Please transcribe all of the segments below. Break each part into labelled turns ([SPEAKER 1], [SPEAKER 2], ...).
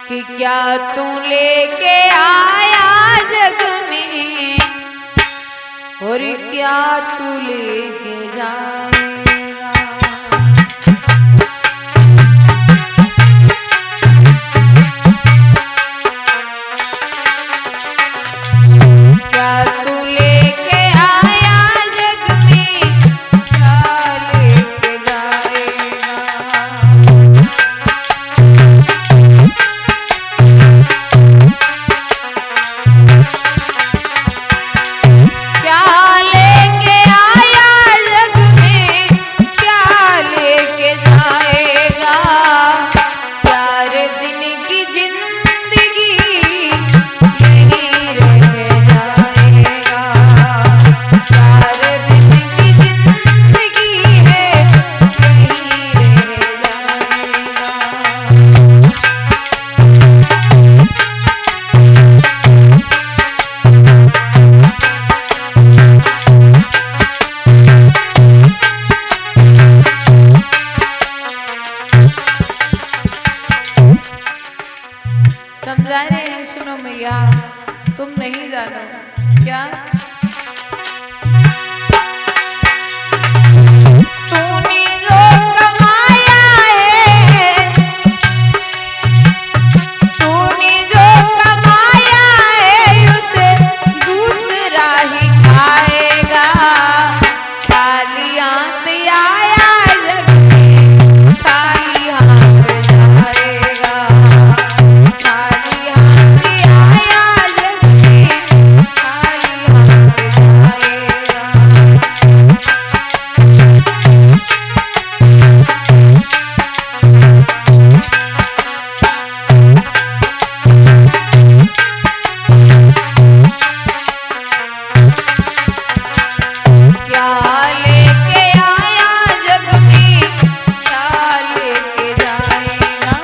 [SPEAKER 1] कि क्या तू लेके आया जग में और क्या तू लेके जाएगा। क्या तू लेके आया जग में क्या लेके जाएगा। क्या लेके आया जग में क्या लेके जाएगा। 4 दिन की जिंदगी यहीं रह जाएगा। 4 दिन की जिंदगी है यहीं रह जाएगा। समझा रहे हैं, सुनो मैया, तुम नहीं जानो क्या। तूने जो कमाया है, तूने जो कमाया है उसे दूसरा ही खाएगा। खाली हाथ आया जग में खाली हाथ जाएगा। खाली हाथ आया जग में खाली हाथ जाएगा। क्या लेके आया जग में क्या लेके जाएगा।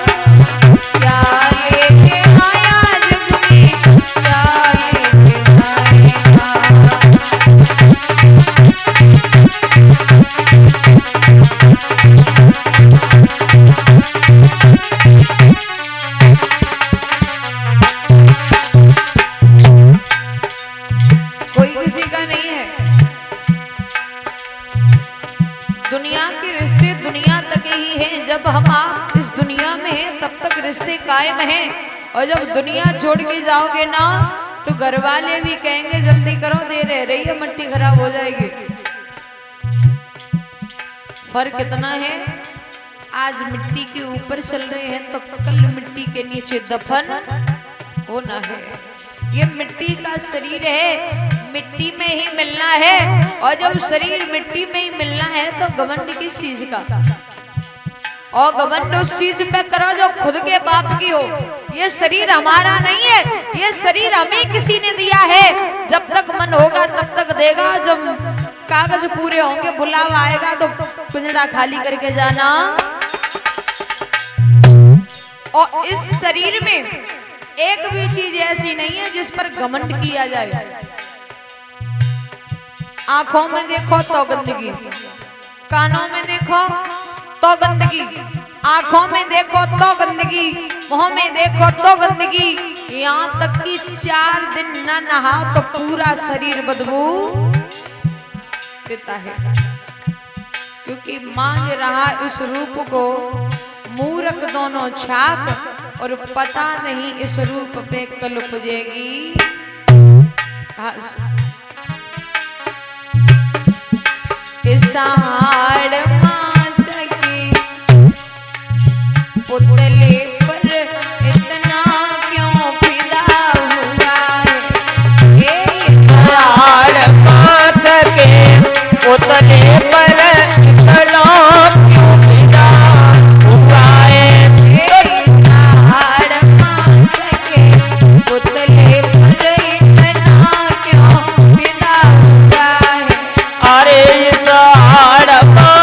[SPEAKER 1] क्या लेके आया जग में क्या लेके जाएगा। कोई किसी का नहीं है। दुनिया के रिश्ते दुनिया तक ही हैं। जब हम आप इस दुनिया में हैं तब तक रिश्ते कायम हैं, और जब दुनिया छोड़ के जाओगे ना तो घर वाले भी कहेंगे जल्दी करो, देर रह रही है, मिट्टी खराब हो जाएगी। फर्क इतना है, आज मिट्टी के ऊपर चल रहे हैं तो कल मिट्टी के नीचे दफन होना है। ये मिट्टी का शरीर है, मिट्टी में ही मिलना है, और जब शरीर मिट्टी में ही मिलना है तो घमंड किस चीज का। और घमंड उस चीज पे करो जो खुद के बाप की हो। ये शरीर हमारा नहीं है, ये शरीर हमें किसी ने दिया है। जब तक मन होगा तब तक देगा, जब कागज पूरे होंगे बुलावा आएगा तो पिंजड़ा खाली करके जाना। और इस शरीर में एक भी चीज ऐसी नहीं है जिस पर घमंड किया जाए। आंखों में देखो तो गंदगी, कानों में देखो तो गंदगी, आंखों में देखो तो गंदगी, मुंह में देखो तो गंदगी। यहाँ तक कि 4 दिन न नहा तो पूरा शरीर बदबू देता है। क्योंकि मांग रहा इस रूप को मूरख दोनों छाक, और पता नहीं इस रूप पे कल उपजेगी घास। इस हाड़ मास के पुतले पर इतना क्यों फिदा हुआ है। इस
[SPEAKER 2] हाड़ मास के पुतले पर इतना क्यों फिदा हुआ है।
[SPEAKER 1] इस हाड़ मास के पुतले पर इतना क्यों फिदा हुआ है।
[SPEAKER 2] अरे इस हाड़ मास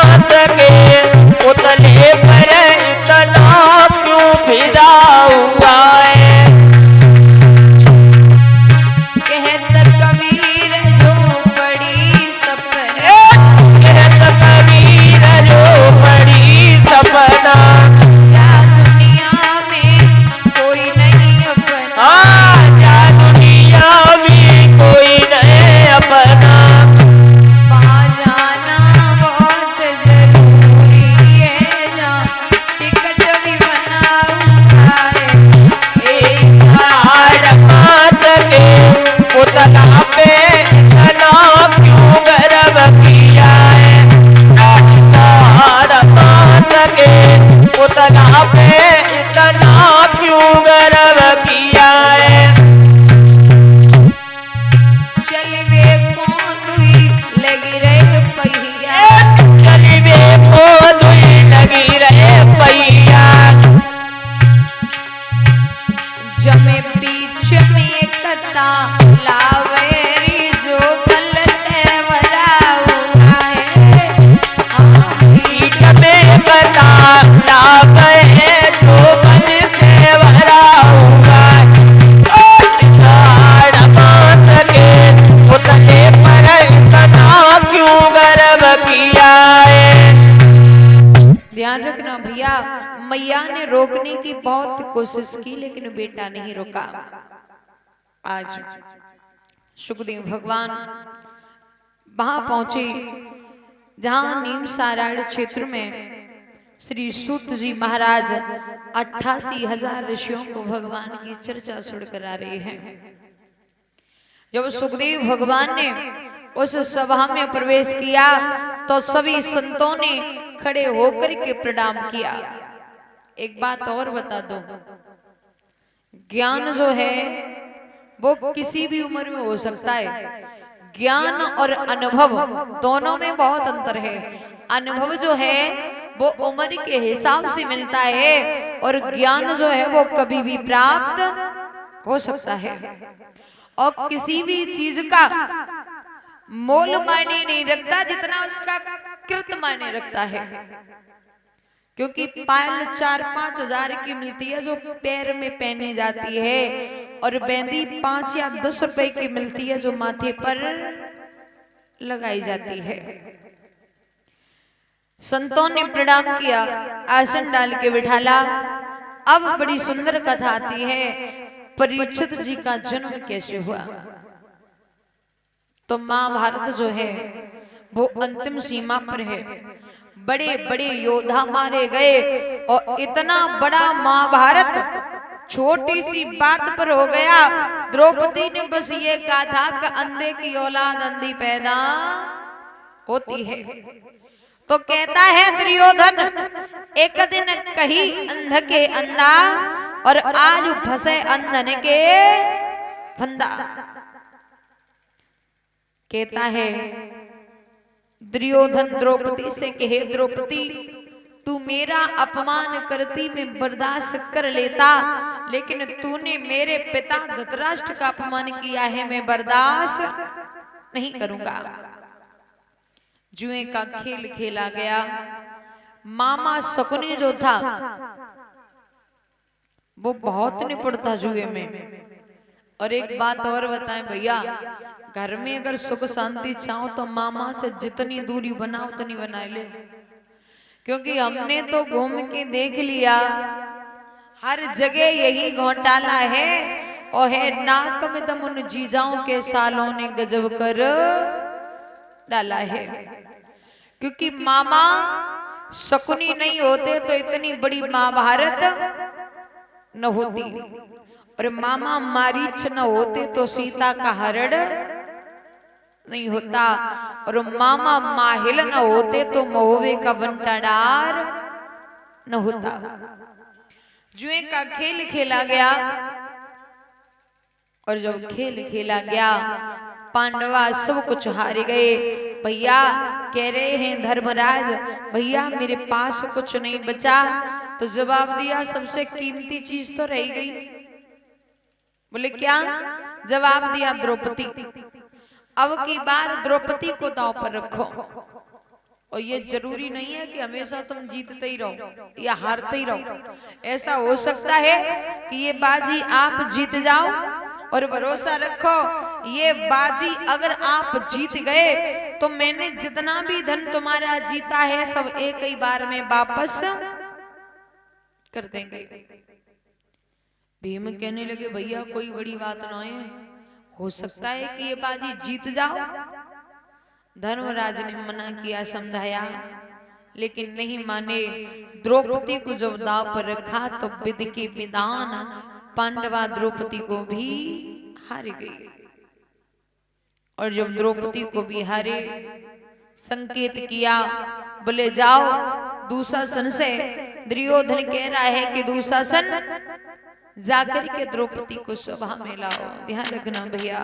[SPEAKER 2] पीठ में कटा ला गए जो मन से भरा हुआ बांस के पुतले पर इतना क्यों गर्व किया है।
[SPEAKER 1] ध्यान रखना भैया, मैया ने रोकने की बहुत कोशिश की लेकिन बेटा नहीं रुका। आज सुखदेव भगवान वहां पहुंचे जहां नीम सारायण क्षेत्र में श्री सूत जी महाराज 88,000 ऋषियों को भगवान की चर्चा सुनकर आ रहे हैं। जब सुखदेव भगवान ने उस सभा में प्रवेश किया तो सभी संतों ने खड़े होकर के प्रणाम किया। एक बात और बता दो, ज्ञान जो है वो किसी भी उम्र में हो सकता है। ज्ञान और अनुभव दोनों में बहुत अंतर है। अनुभव जो है वो उम्र के हिसाब से मिलता है और ज्ञान जो है वो कभी भी प्राप्त हो सकता है। और किसी भी चीज का मोल मायने नहीं रखता जितना उसका कृत मायने रखता है। क्योंकि पायल 4-5 हजार की मिलती है जो पैर में पहनी जाती है और बेंदी 5 या 10 रुपए की मिलती है जो माथे पर लगाई जाती है। संतों ने प्रणाम किया, आसन डाल के बिठाला। अब बड़ी सुंदर कथा आती है, परीक्षित जी का जन्म कैसे हुआ। तो महाभारत जो है वो अंतिम सीमा पर है। बड़े बड़े योद्धा मारे गए और इतना बड़ा महाभारत छोटी सी बात पर हो गया। द्रौपदी ने बस ये कहा था कि अंधे की औलाद अंधी पैदा होती है। तो कहता है दुर्योधन, एक दिन कही अंध के अंधा और आज फंसे अंधन के फंदा। कहता है दुर्योधन द्रौपदी से कहे, द्रौपदी तू मेरा अपमान करती मैं बर्दाश्त कर लेता, लेकिन तूने मेरे पिता धृतराष्ट्र का अपमान किया है, मैं बर्दाश्त नहीं करूंगा। जुए का खेल खेला गया। मामा शकुनी जो था वो बहुत निपुण था जुए में। और एक बात और बताएं भैया, घर में अगर सुख शांति चाहो तो मामा से जितनी दूरी बनाओ उतनी बना ले। क्योंकि हमने तो घूम के देख लिया, हर जगह यही घोटाला है और है नाक में दम उन जीजाओं के सालों ने गजब कर डाला है। क्योंकि मामा शकुनी नहीं होते तो इतनी बड़ी महाभारत न होती, और मामा मारीच न होते तो सीता का हरण नहीं होता, और मामा माहिल न होते तो महुवे का बंटाडार न होता। जुए का खेल खेला गया और जब खेल खेला गया पांडवा सब कुछ हार गए। भैया कह रहे हैं धर्मराज, भैया मेरे पास कुछ नहीं बचा। तो जवाब दिया सबसे कीमती चीज तो रह गई। बोले क्या? जवाब दिया द्रौपदी। अब की बार द्रौपदी को दांव पर रखो। और ये जरूरी नहीं है कि हमेशा तुम जीतते ही रहो या हारते ही रहो। ऐसा हो सकता है कि ये बाजी आप जीत जाओ, और भरोसा रखो ये बाजी अगर आप जीत गए तो मैंने जितना भी धन तुम्हारा जीता है सब एक ही बार में वापस कर देंगे। भीम कहने लगे भैया कोई बड़ी बात ना है, हो सकता है कि ये बाजी जीत जाओ। धर्मराज ने मना किया, समझाया, लेकिन नहीं माने। द्रौपदी को जब दांव पर रखा तो विधि के विधान पांडवा द्रौपदी को भी हार गई। और जब द्रौपदी को भी हारे, संकेत किया, बोले जाओ दुशासन से। दुर्योधन कह रहा है कि दुशासन जाकर के द्रौपदी को सभा में लाओ। ध्यान रखना भैया।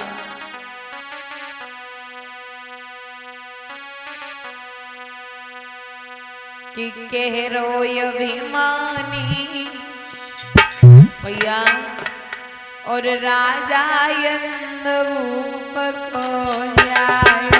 [SPEAKER 1] कि कह रो अभिमानी भैया और राजा यंद भूप को जाए।